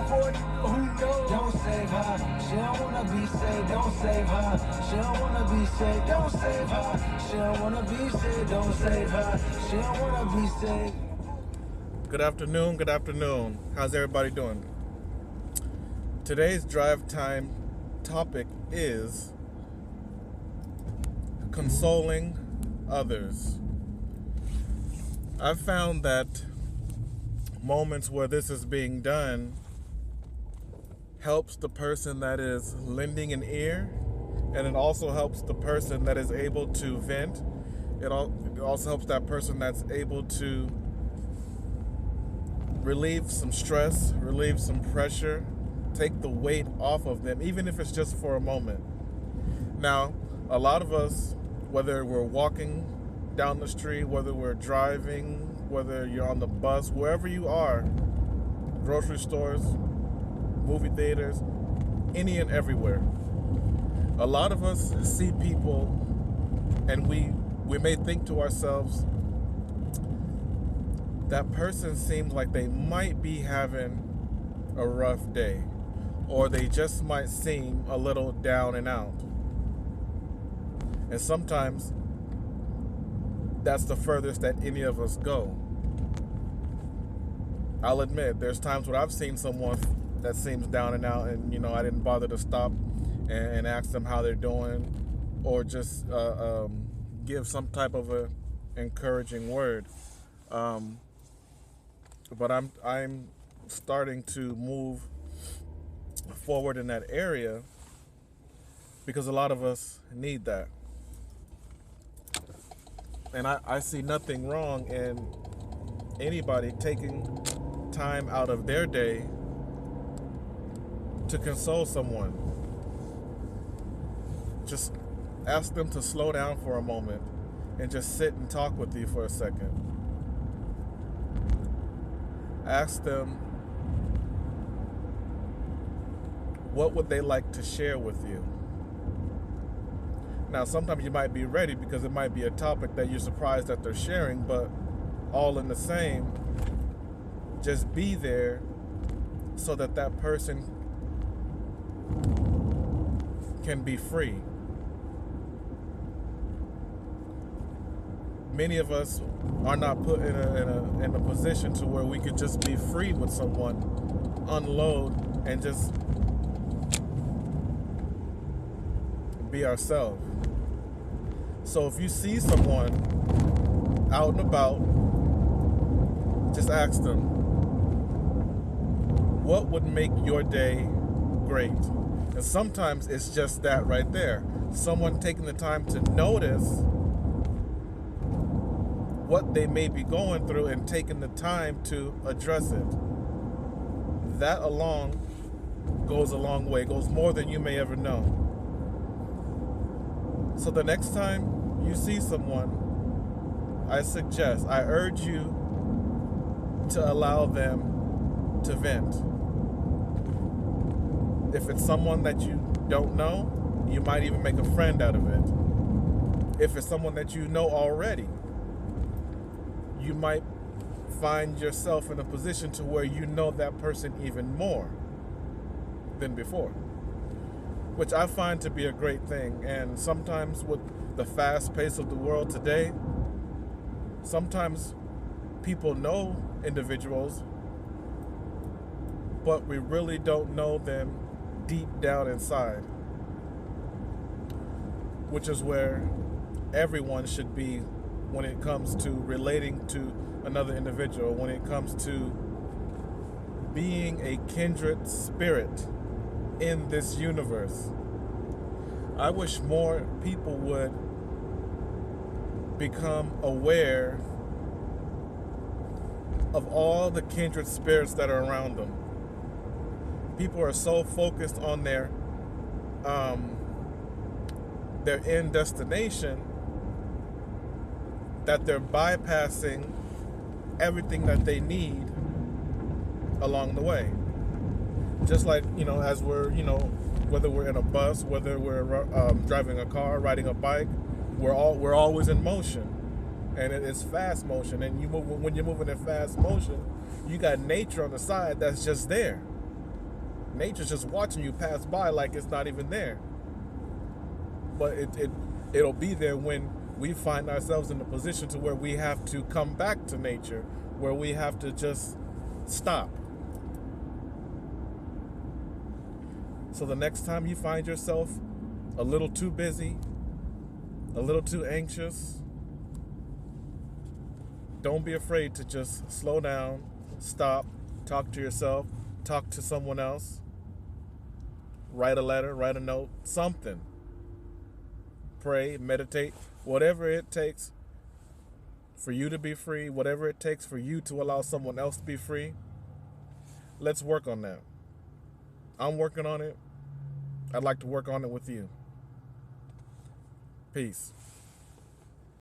for it, who knows? Don't save her, she don't wanna be saved. Don't save her, she don't wanna be saved. Don't save her, she don't wanna be saved. Don't save her, she don't wanna be saved. Good afternoon, good afternoon. How's everybody doing? Today's drive time topic is consoling others. I've found that moments where this is being done helps the person that is lending an ear, and it also helps the person that is able to vent. It also helps that person that's able to relieve some stress, relieve some pressure, take the weight off of them, even if it's just for a moment. Now, a lot of us, whether we're walking down the street, whether we're driving, whether you're on the bus, wherever you are, grocery stores, movie theaters, any and everywhere, a lot of us see people and we may think to ourselves, that person seems like they might be having a rough day, or they just might seem a little down and out. And sometimes that's the furthest that any of us go. I'll admit, there's times when I've seen someone that seems down and out, and I didn't bother to stop and ask them how they're doing, or just give some type of a encouraging word. But I'm starting to move forward in that area because a lot of us need that. And I see nothing wrong in anybody taking time out of their day to console someone. Just ask them to slow down for a moment and just sit and talk with you for a second. Ask them what would they like to share with you. Now, sometimes you might be ready because it might be a topic that you're surprised that they're sharing, but all in the same, just be there so that that person can be free. Many of us are not put in a position to where we could just be free with someone, unload, and just be ourselves. So if you see someone out and about, just ask them, what would make your day great? And sometimes it's just that right there. Someone taking the time to notice what they may be going through and taking the time to address it. That alone goes a long way, goes more than you may ever know. So the next time you see someone, I urge you to allow them to vent. If it's someone that you don't know, you might even make a friend out of it. If it's someone that you know already, you might find yourself in a position to where you know that person even more than before, which I find to be a great thing. And sometimes with the fast pace of the world today, sometimes people know individuals, but we really don't know them deep down inside, which is where everyone should be when it comes to relating to another individual, when it comes to being a kindred spirit in this universe. I wish more people would become aware of all the kindred spirits that are around them. People are so focused on their end destination that they're bypassing everything that they need along the way. Just like, as we're, whether we're in a bus, whether we're driving a car, riding a bike, we're always in motion, and it's fast motion. And when you're moving in fast motion, you got nature on the side that's just there. Nature's just watching you pass by like it's not even there. But it'll be there when we find ourselves in a position to where we have to come back to nature, where we have to just stop. So the next time you find yourself a little too busy, a little too anxious, don't be afraid to just slow down, stop, talk to yourself, talk to someone else, write a letter, write a note, something. Pray, meditate, whatever it takes for you to be free, whatever it takes for you to allow someone else to be free. Let's work on that. I'm working on it. I'd like to work on it with you. Peace.